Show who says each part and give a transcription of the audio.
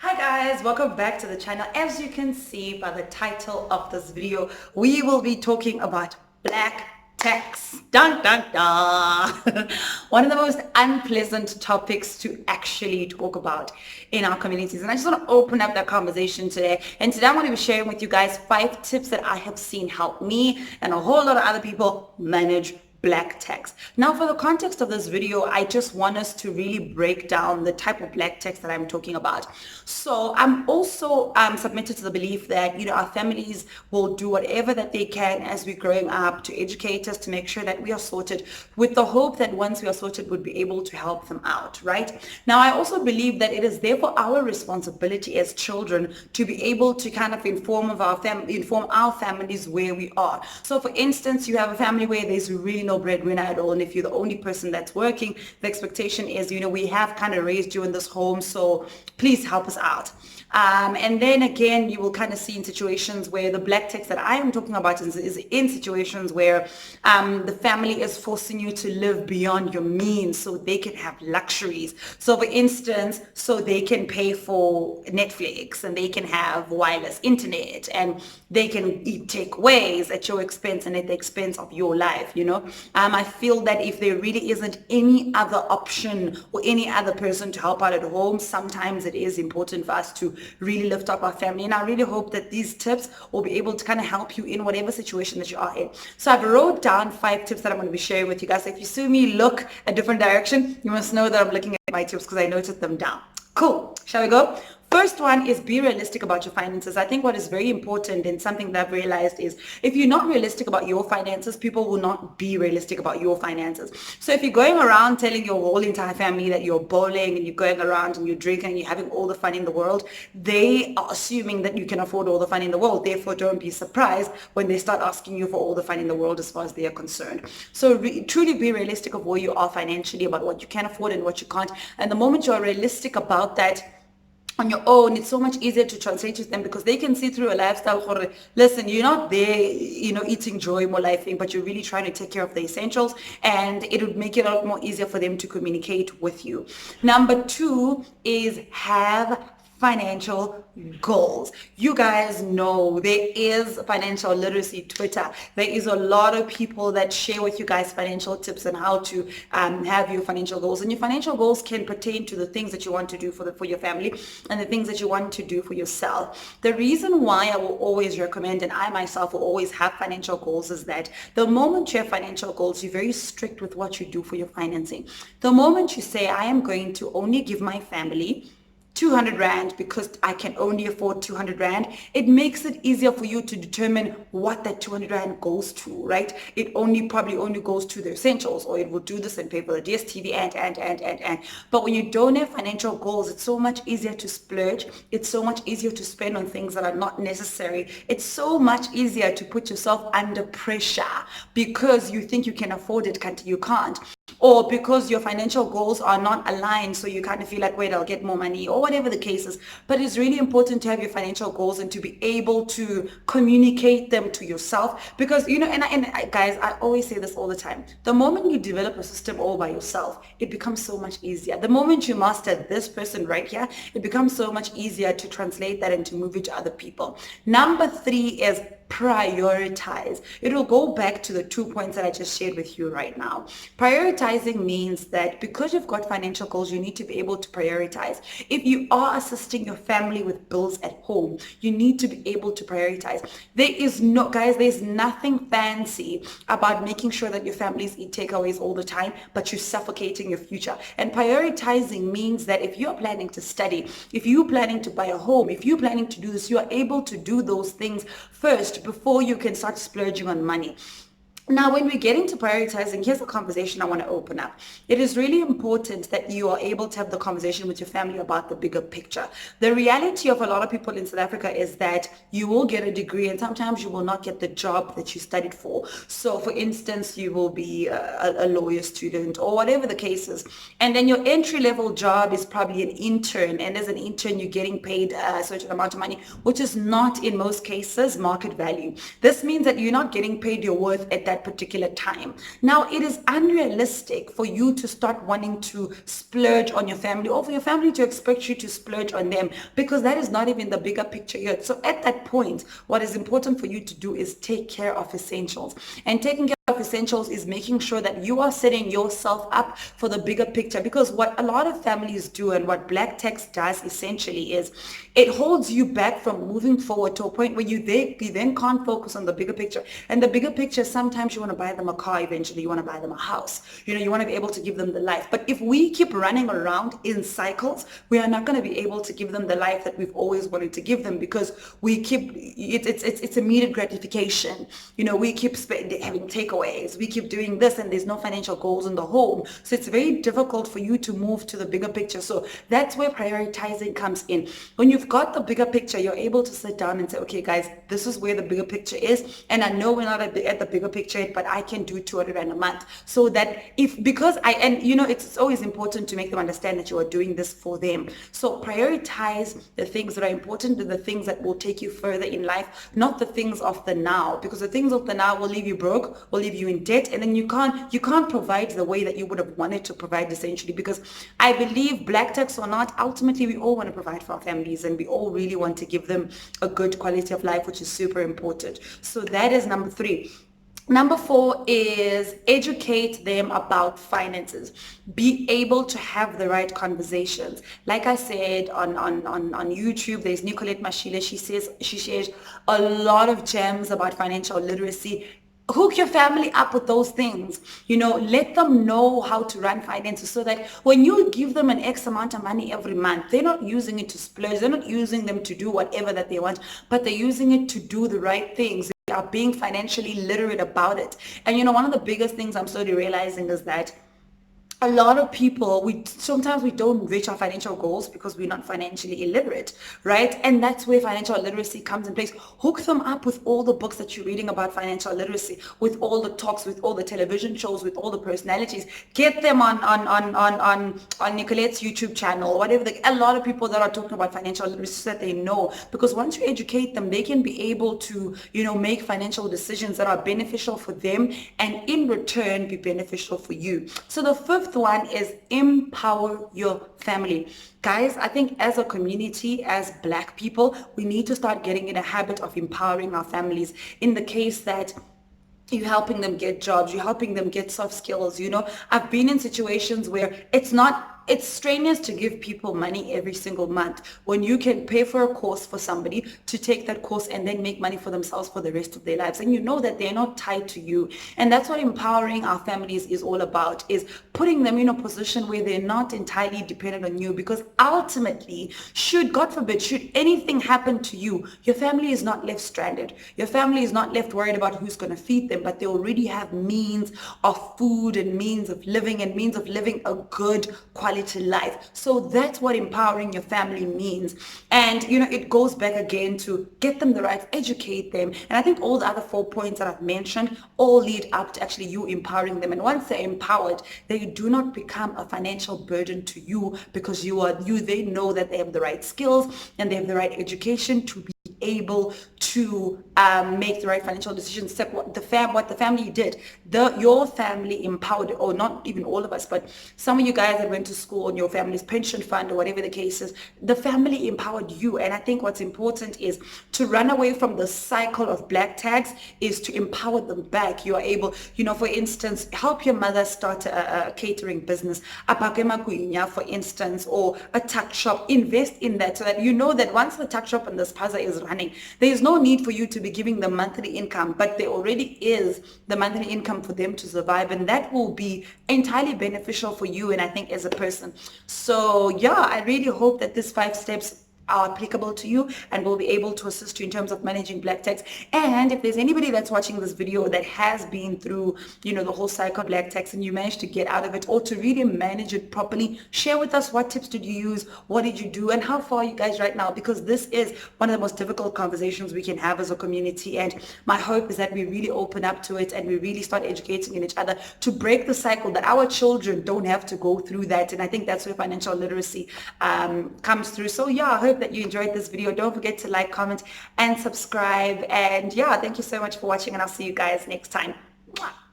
Speaker 1: Hi guys, welcome back to the channel. As you can see by the title of this video, we will be talking about black tax. Dun dun dun. One of the most unpleasant topics to actually talk about in our communities. And I just want to open up that conversation today. And today I want to be sharing with you guys 5 tips that I have seen help me and a whole lot of other people manage black tax. Now, for the context of this video, I just want us to really break down the type of black tax that I'm talking about. So I'm also submitted to the belief that, our families will do whatever that they can as we're growing up to educate us, to make sure that we are sorted, with the hope that once we are sorted, we'll be able to help them out, right? Now, I also believe that it is therefore our responsibility as children to be able to kind of inform our families where we are. So for instance, you have a family where there's really no breadwinner at all, and if you're the only person that's working, the expectation is, we have kind of raised you in this home, so please help us out. And then again, you will kind of see in situations where the black tax that I am talking about is in situations where the family is forcing you to live beyond your means so they can have luxuries. So for instance, so they can pay for Netflix and they can have wireless internet and they can eat takeaways at your expense and at the expense of your life, I feel that if there really isn't any other option or any other person to help out at home, sometimes it is important for us to really lift up our family. And I really hope that these tips will be able to kind of help you in whatever situation that you are in. So I've wrote down 5 tips that I'm going to be sharing with you guys. So if you see me look a different direction, you must know that I'm looking at my tips because I noted them down. Cool. Shall we go? First one is be realistic about your finances. I think what is very important and something that I've realized is if you're not realistic about your finances, people will not be realistic about your finances. So if you're going around telling your whole entire family that you're bowling and you're going around and you're drinking and you're having all the fun in the world, they are assuming that you can afford all the fun in the world. Therefore, don't be surprised when they start asking you for all the fun in the world as far as they are concerned. So truly be realistic of where you are financially, about what you can afford and what you can't. And the moment you're realistic about that, on your own, it's so much easier to translate to them because they can see through a lifestyle. Listen, you're not there, eating joy more life thing, but you're really trying to take care of the essentials, and it would make it a lot more easier for them to communicate with you. Number 2 is have financial goals. You guys know there is financial literacy Twitter. There is a lot of people that share with you guys financial tips on how to have your financial goals. And your financial goals can pertain to the things that you want to do for your family and the things that you want to do for yourself. The reason why I will always recommend, and I myself will always have financial goals, is that the moment you have financial goals, you're very strict with what you do for your financing. The moment you say, I am going to only give my family 200 Rand because I can only afford 200 Rand, it makes it easier for you to determine what that 200 Rand goes to, right? It probably only goes to the essentials, or it will do this and pay for the DSTV and. But when you don't have financial goals, it's so much easier to splurge. It's so much easier to spend on things that are not necessary. It's so much easier to put yourself under pressure because you think you can afford it, you can't. Or because your financial goals are not aligned, so you kind of feel like, wait, I'll get more money, or whatever the case is. But it's really important to have your financial goals and to be able to communicate them to yourself, because guys, I always say this all the time, the moment you develop a system all by yourself, it becomes so much easier. The moment you master this person right here, it becomes so much easier to translate that and to move it to other people. Number 3 is prioritize. It will go back to the 2 points that I just shared with you right now. Prioritizing means that because you've got financial goals, you need to be able to prioritize. If you are assisting your family with bills at home, you need to be able to prioritize. There's nothing fancy about making sure that your families eat takeaways all the time, but you're suffocating your future. And prioritizing means that if you're planning to study, if you're planning to buy a home, if you're planning to do this, you are able to do those things first before you can start splurging on money. Now, when we get into prioritizing, here's a conversation I want to open up. It is really important that you are able to have the conversation with your family about the bigger picture. The reality of a lot of people in South Africa is that you will get a degree and sometimes you will not get the job that you studied for. So, for instance, you will be a lawyer student or whatever the case is. And then your entry-level job is probably an intern. And as an intern, you're getting paid a certain amount of money, which is not, in most cases, market value. This means that you're not getting paid your worth at that that particular time. Now, it is unrealistic for you to start wanting to splurge on your family or for your family to expect you to splurge on them, because that is not even the bigger picture yet. So at that point, what is important for you to do is take care of essentials. And taking care of essentials is making sure that you are setting yourself up for the bigger picture, because what a lot of families do and what black tax does essentially is it holds you back from moving forward to a point where you then can't focus on the bigger picture. And the bigger picture, sometimes you want to buy them a car, eventually you want to buy them a house, you want to be able to give them the life. But if we keep running around in cycles, we are not going to be able to give them the life that we've always wanted to give them, because we keep it's immediate gratification. We keep having takeaways, we keep doing this, and there's no financial goals in the home. So it's very difficult for you to move to the bigger picture. So that's where prioritizing comes in. When you've got the bigger picture, you're able to sit down and say, okay guys, this is where the bigger picture is, and I know we're not at the bigger picture yet, but I can do 200 Rand a month. So that it's always important to make them understand that you are doing this for them. So prioritize the things that are important and the things that will take you further in life, not the things of the now, because the things of the now will leave you broke, will leave you in debt, and then you can't provide the way that you would have wanted to provide, essentially. Because I believe, black tax or not, ultimately we all want to provide for our families, and we all really want to give them a good quality of life, which is super important. So that is number 3. Number 4 is educate them about finances. Be able to have the right conversations. Like I said on YouTube, there's Nicolette Mashile. She shares a lot of gems about financial literacy. Hook your family up with those things. Let them know how to run finances, so that when you give them an X amount of money every month, they're not using it to splurge. They're not using them to do whatever that they want, but they're using it to do the right things. They are being financially literate about it. And one of the biggest things I'm slowly realizing is that a lot of people, sometimes we don't reach our financial goals because we're not financially illiterate, right? And that's where financial literacy comes in place. Hook them up with all the books that you're reading about financial literacy, with all the talks, with all the television shows, with all the personalities. Get them on Nicolette's YouTube channel, whatever. A lot of people that are talking about financial literacy, so that they know, because once you educate them, they can be able to, make financial decisions that are beneficial for them, and in return be beneficial for you. So the 5th one is empower your family. Guys, I think as a community, as black people, we need to start getting in a habit of empowering our families, in the case that you're helping them get jobs, you're helping them get soft skills. I've been in situations where it's strenuous to give people money every single month when you can pay for a course for somebody to take that course and then make money for themselves for the rest of their lives. And that they're not tied to you. And that's what empowering our families is all about, is putting them in a position where they're not entirely dependent on you. Because ultimately, God forbid, should anything happen to you, your family is not left stranded. Your family is not left worried about who's going to feed them, but they already have means of food and means of living a good quality life. So that's what empowering your family means. And it goes back again to get them the right, educate them. And I think all the other 4 points that I've mentioned all lead up to actually you empowering them. And once they're empowered, they do not become a financial burden to you, because they know that they have the right skills and they have the right education to be able to make the right financial decisions. What the family did, your family empowered, or not even all of us, but some of you guys that went to school on your family's pension fund or whatever the case is, the family empowered you. And I think what's important is to run away from the cycle of black tax, is to empower them back. You are able, for instance, help your mother start a catering business, a pakemakuinya, for instance, or a tuck shop. Invest in that, so that that once the tuck shop and the spaza is running, there is no need for you to be giving them monthly income, but there already is the monthly income for them to survive, and that will be entirely beneficial for you, and I think as a person. So yeah, I really hope that these 5 steps are applicable to you and will be able to assist you in terms of managing black tax. And if there's anybody that's watching this video that has been through, the whole cycle of black tax, and you managed to get out of it or to really manage it properly, share with us what tips did you use, what did you do, and how far are you guys right now, because this is one of the most difficult conversations we can have as a community. And my hope is that we really open up to it and we really start educating each other to break the cycle, that our children don't have to go through that. And I think that's where financial literacy comes through. So yeah, I hope that you enjoyed this video. Don't forget to like, comment, and subscribe. And yeah, thank you so much for watching, and I'll see you guys next time. Mwah.